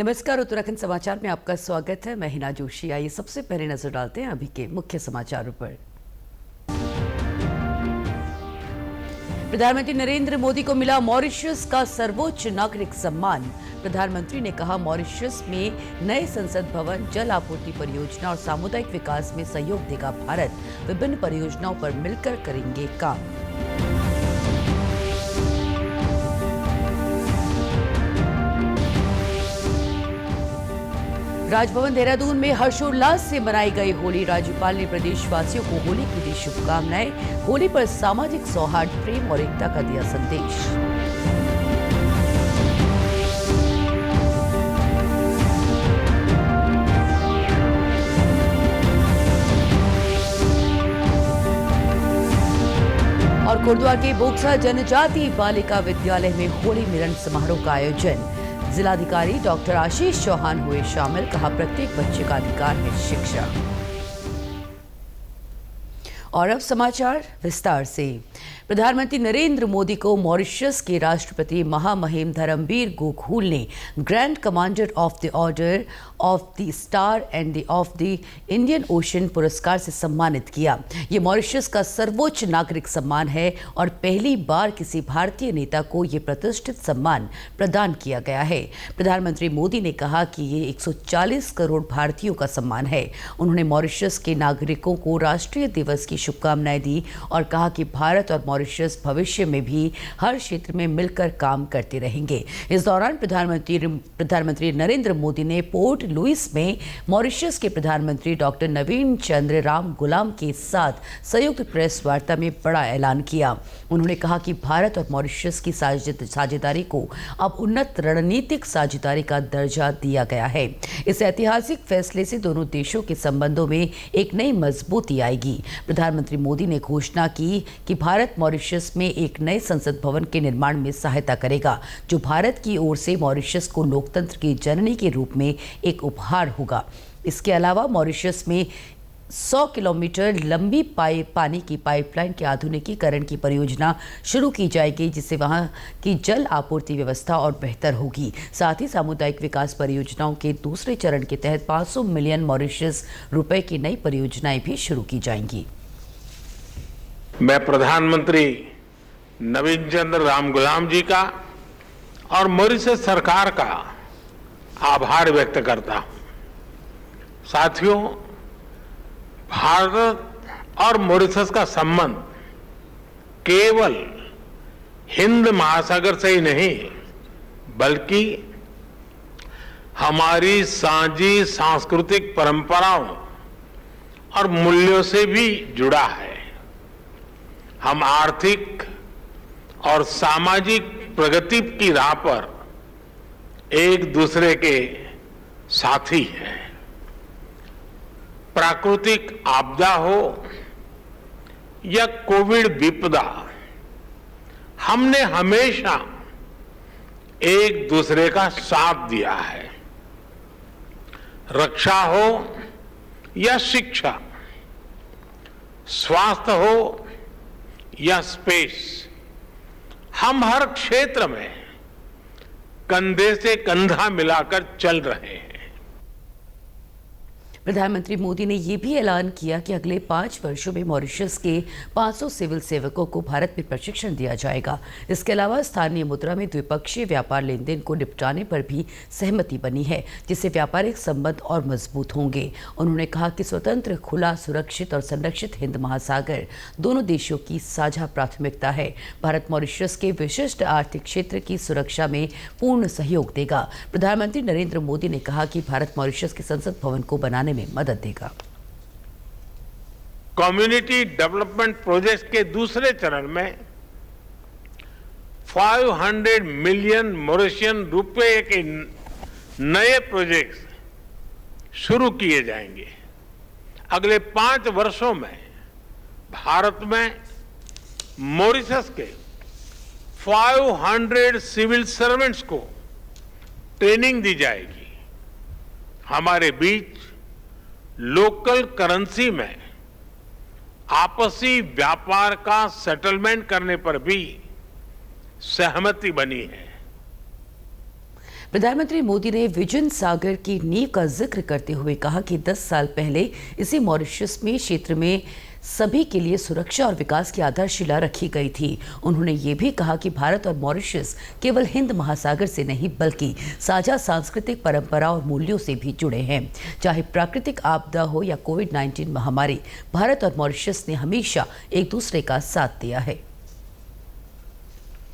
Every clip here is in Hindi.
नमस्कार, उत्तराखंड समाचार में आपका स्वागत है। मैं हिना जोशी। आइए सबसे पहले नजर डालते हैं अभी के मुख्य समाचारों पर। प्रधानमंत्री नरेंद्र मोदी को मिला मॉरिशस का सर्वोच्च नागरिक सम्मान। प्रधानमंत्री ने कहा, मॉरिशस में नए संसद भवन, जल आपूर्ति परियोजना और सामुदायिक विकास में सहयोग देगा भारत। विभिन्न परियोजनाओं पर मिलकर करेंगे काम। राजभवन देहरादून में हर्षोल्लास से मनाई गई होली। राज्यपाल ने प्रदेशवासियों को होली की दी शुभकामनाएं। होली पर सामाजिक सौहार्द, प्रेम और एकता का दिया संदेश। और कोटद्वार के बोक्सा जनजाति बालिका विद्यालय में होली मिलन समारोह का आयोजन। जिलाधिकारी डॉक्टर आशीष चौहान हुए शामिल। कहा, प्रत्येक बच्चे का अधिकार है शिक्षा। और अब समाचार विस्तार से। प्रधानमंत्री नरेंद्र मोदी को मॉरिशस के राष्ट्रपति महामहिम धर्मवीर गोखूल ने grand commander of the order of the star end of the Indian ocean पुरस्कार से सम्मानित किया। ये मॉरिशस का सर्वोच्च नागरिक सम्मान है और पहली बार किसी भारतीय नेता को ये प्रतिष्ठित सम्मान प्रदान किया गया है। प्रधानमंत्री मोदी ने कहा कि ये 140 करोड़ भारतीयों का सम्मान है। उन्होंने मॉरिशस के नागरिकों को राष्ट्रीय दिवस की शुभकामनाएं दी और कहा कि भारत और मॉरिशस भविष्य में भी हर क्षेत्र में मिलकर काम करते रहेंगे। इस दौरान प्रधानमंत्री नरेंद्र मोदी ने पोर्ट लुइस में मॉरिशस के प्रधानमंत्री डॉक्टर नवीन चंद्र राम गुलाम के साथ संयुक्त प्रेस वार्ता में बड़ा ऐलान किया। उन्होंने कहा कि भारत और मॉरिशस की साझेदारी को अब उन्नत रणनीतिक साझेदारी का दर्जा दिया गया है। इस ऐतिहासिक फैसले से दोनों देशों के संबंधों में एक नई मजबूती आएगी। प्रधानमंत्री मोदी ने घोषणा की कि भारत मॉरिशस में एक नए संसद भवन के निर्माण में सहायता करेगा, जो भारत की ओर से मॉरिशस को लोकतंत्र की जननी के रूप में एक उपहार होगा। इसके अलावा मॉरिशस में 100 किलोमीटर लंबी पानी की पाइपलाइन के आधुनिकीकरण की परियोजना शुरू की जाएगी, जिससे वहां की जल आपूर्ति व्यवस्था और बेहतर होगी। साथ ही सामुदायिक विकास परियोजनाओं के दूसरे चरण के तहत 500 मिलियन मॉरिशस रुपए की नई परियोजनाएं भी शुरू की जाएंगी। मैं प्रधानमंत्री नवीन चंद्र राम गुलाम जी का और मॉरिशस सरकार का आभार व्यक्त करता हूं। साथियों, भारत और मॉरिशस का संबंध केवल हिंद महासागर से ही नहीं, बल्कि हमारी साझी सांस्कृतिक परंपराओं और मूल्यों से भी जुड़ा है। हम आर्थिक और सामाजिक प्रगति की राह पर एक दूसरे के साथी हैं। प्राकृतिक आपदा हो या कोविड विपदा, हमने हमेशा एक दूसरे का साथ दिया है। रक्षा हो या शिक्षा, स्वास्थ्य हो या स्पेस, हम हर क्षेत्र में कंधे से कंधा मिलाकर चल रहे हैं। प्रधानमंत्री मोदी ने यह भी ऐलान किया कि अगले 5 वर्षों में मॉरिशस के 500 सिविल सेवकों को भारत में प्रशिक्षण दिया जाएगा। इसके अलावा स्थानीय मुद्रा में द्विपक्षीय व्यापार लेन देन को निपटाने पर भी सहमति बनी है, जिससे व्यापारिक संबंध और मजबूत होंगे। उन्होंने कहा कि स्वतंत्र, खुला, सुरक्षित और संरक्षित हिंद महासागर दोनों देशों की साझा प्राथमिकता है। भारत मॉरिशस के विशिष्ट आर्थिक क्षेत्र की सुरक्षा में पूर्ण सहयोग देगा। प्रधानमंत्री नरेंद्र मोदी ने कहा कि भारत मॉरिशस के संसद भवन को बनाने में मदद देगा। कम्युनिटी डेवलपमेंट प्रोजेक्ट के दूसरे चरण में 500 मिलियन मॉरिशियन रुपए के नए प्रोजेक्ट शुरू किए जाएंगे। अगले 5 वर्षों में भारत में मॉरिशस के 500 सिविल सर्वेंट्स को ट्रेनिंग दी जाएगी। हमारे बीच लोकल करेंसी में आपसी व्यापार का सेटलमेंट करने पर भी सहमति बनी है। प्रधानमंत्री मोदी ने विजन सागर की नींव का जिक्र करते हुए कहा कि 10 साल पहले इसी मॉरिशस में क्षेत्र में सभी के लिए सुरक्षा और विकास की आधारशिला रखी गई थी। उन्होंने ये भी कहा कि भारत और मॉरिशस केवल हिंद महासागर से नहीं बल्कि साझा सांस्कृतिक परंपरा और मूल्यों से भी जुड़े हैं। चाहे प्राकृतिक आपदा हो या कोविड-19 महामारी, भारत और मॉरिशस ने हमेशा एक दूसरे का साथ दिया है।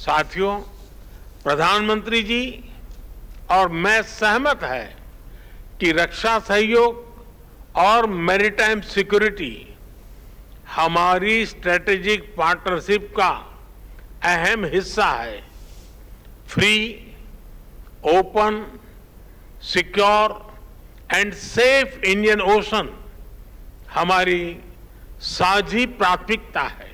साथियों, प्रधानमंत्री जी और मैं सहमत है कि रक्षा सहयोग और मैरीटाइम सिक्योरिटी हमारी स्ट्रेटेजिक पार्टनरशिप का अहम हिस्सा है। Free, open, secure and safe Indian ocean हमारी साझी प्राथमिकता है।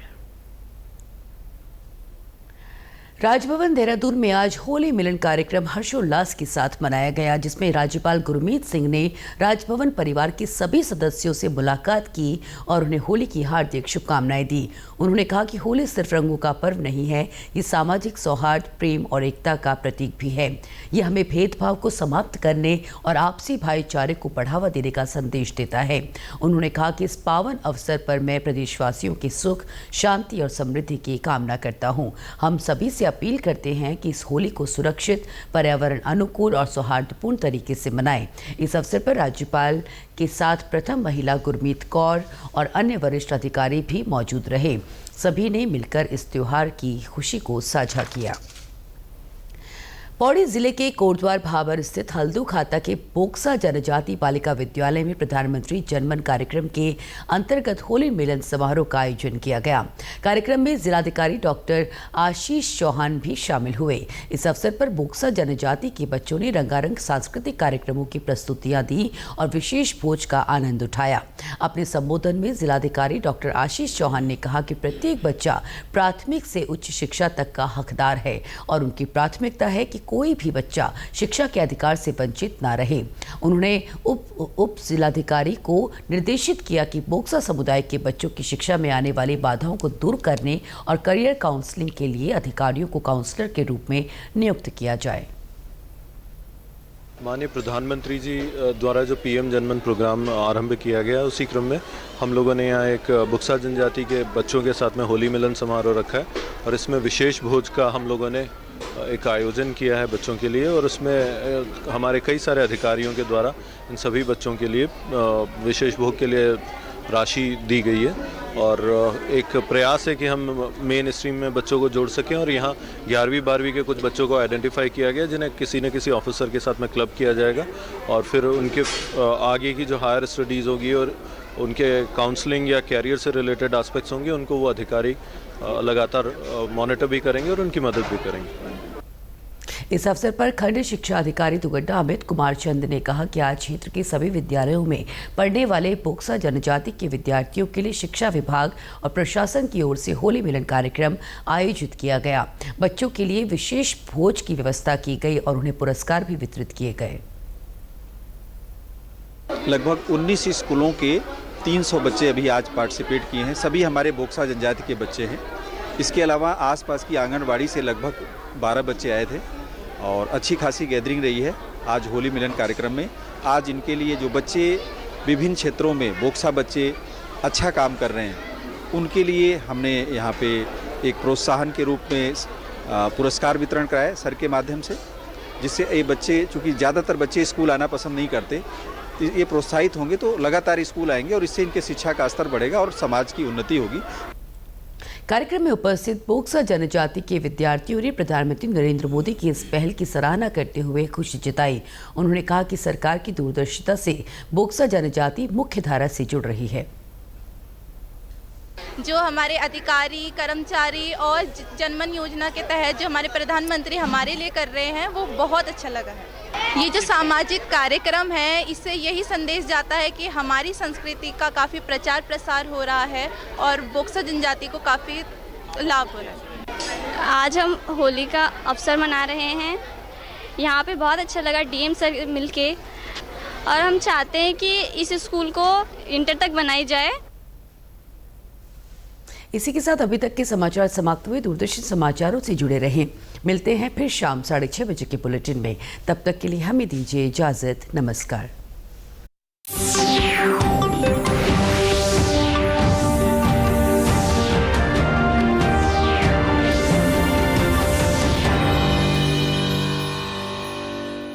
राजभवन देहरादून में आज होली मिलन कार्यक्रम हर्षोल्लास के साथ मनाया गया, जिसमें राज्यपाल गुरमीत सिंह ने राजभवन परिवार के सभी सदस्यों से मुलाकात की और उन्हें होली की हार्दिक शुभकामनाएं दी। उन्होंने कहा कि होली सिर्फ रंगों का पर्व नहीं है, ये सामाजिक सौहार्द, प्रेम और एकता का प्रतीक भी है। ये हमें भेदभाव को समाप्त करने और आपसी भाईचारे को बढ़ावा देने का संदेश देता है। उन्होंने कहा कि इस पावन अवसर पर मैं प्रदेशवासियों के सुख, शांति और समृद्धि की कामना करता हूँ। हम सभी से अपील करते हैं कि इस होली को सुरक्षित, पर्यावरण अनुकूल और सौहार्दपूर्ण तरीके से मनाएं। इस अवसर पर राज्यपाल के साथ प्रथम महिला गुरमीत कौर और अन्य वरिष्ठ अधिकारी भी मौजूद रहे। सभी ने मिलकर इस त्योहार की खुशी को साझा किया। पौड़ी जिले के कोटद्वार भाबर स्थित हल्दू खाता के बोक्सा जनजाति बालिका विद्यालय में प्रधानमंत्री जनमन कार्यक्रम के अंतर्गत होली मिलन समारोह का आयोजन किया गया। कार्यक्रम में जिलाधिकारी डॉक्टर आशीष चौहान भी शामिल हुए। इस अवसर पर बोक्सा जनजाति के बच्चों ने रंगारंग सांस्कृतिक कार्यक्रमों की प्रस्तुतियां दी और विशेष भोज का आनंद उठाया। अपने संबोधन में जिलाधिकारी डॉक्टर आशीष चौहान ने कहा कि प्रत्येक बच्चा प्राथमिक से उच्च शिक्षा तक का हकदार है और उनकी प्राथमिकता है कि कोई भी बच्चा शिक्षा के अधिकार से वंचित ना रहे। उन्होंने उप जिलाधिकारी को निर्देशित किया कि बोक्सा समुदाय के बच्चों की शिक्षा में आने वाली बाधाओं को दूर करने और करियर काउंसलिंग के लिए अधिकारियों को काउंसलर के रूप में नियुक्त किया जाए। माननीय प्रधानमंत्री जी द्वारा जो पीएम जनमन प्रोग्राम आरंभ किया गया, उसी क्रम में हम लोगों ने यहाँ एक बुक्सा जनजाति के बच्चों के साथ में होली मिलन समारोह रखा है और इसमें विशेष भोज का हम लोगों ने एक आयोजन किया है बच्चों के लिए और उसमें हमारे कई सारे अधिकारियों के द्वारा इन सभी बच्चों के लिए विशेष भोग के लिए राशि दी गई है और एक प्रयास है कि हम मेन स्ट्रीम में बच्चों को जोड़ सकें और यहाँ 11वीं 12वीं के कुछ बच्चों को आइडेंटिफाई किया गया जिन्हें किसी न किसी ऑफिसर के साथ में क्लब किया जाएगा और फिर उनके आगे की जो हायर स्टडीज़ होगी और उनके काउंसलिंग या कैरियर से रिलेटेड एस्पेक्ट्स होंगे उनको वो अधिकारी लगातार मॉनिटर भी करेंगे और उनकी मदद भी करेंगे। इस अवसर पर खंड शिक्षा अधिकारी दुगड्डा अमित कुमार चंद ने कहा कि आज क्षेत्र के सभी विद्यालयों में पढ़ने वाले बोक्सा जनजाति के विद्यार्थियों के लिए शिक्षा विभाग और प्रशासन की ओर से होली मिलन कार्यक्रम आयोजित किया गया। बच्चों के लिए विशेष भोज की व्यवस्था की गई और उन्हें पुरस्कार भी वितरित किए गए। लगभग 19 स्कूलों के 300 बच्चे अभी आज पार्टिसिपेट किए हैं। सभी हमारे बोक्सा जनजाति के बच्चे हैं। इसके अलावा आसपास की आंगनबाड़ी से लगभग 12 बच्चे आए थे और अच्छी खासी गैदरिंग रही है आज होली मिलन कार्यक्रम में। आज इनके लिए जो बच्चे विभिन्न क्षेत्रों में बोक्सा बच्चे अच्छा काम कर रहे हैं उनके लिए हमने यहाँ पे एक प्रोत्साहन के रूप में पुरस्कार वितरण कराया सर के माध्यम से, जिससे ये बच्चे, चूँकि ज़्यादातर बच्चे स्कूल आना पसंद नहीं करते, ये प्रोत्साहित होंगे तो लगातार स्कूल आएंगे और इससे इनके शिक्षा का स्तर बढ़ेगा और समाज की उन्नति होगी। कार्यक्रम में उपस्थित बोक्सा जनजाति के विद्यार्थियों ने प्रधानमंत्री नरेंद्र मोदी की इस पहल की सराहना करते हुए खुशी जताई। उन्होंने कहा कि सरकार की दूरदर्शिता से बोक्सा जनजाति मुख्य धारा से जुड़ रही है। जो हमारे अधिकारी, कर्मचारी और जनमन योजना के तहत जो हमारे प्रधानमंत्री हमारे लिए कर रहे हैं वो बहुत अच्छा लगा है। ये जो सामाजिक कार्यक्रम है इससे यही संदेश जाता है कि हमारी संस्कृति का काफ़ी प्रचार प्रसार हो रहा है और बोक्सा जनजाति को काफ़ी लाभ हो रहा है। आज हम होली का अवसर मना रहे हैं। यहाँ पे बहुत अच्छा लगा डीएम सर मिलके और हम चाहते हैं कि इस स्कूल को इंटर तक बनाई जाए। इसी के साथ अभी तक के समाचार समाप्त हुए। दूरदर्शन समाचारों से जुड़े रहें। मिलते हैं फिर शाम 6:30 बजे के बुलेटिन में। तब तक के लिए हमें दीजिए इजाजत। नमस्कार।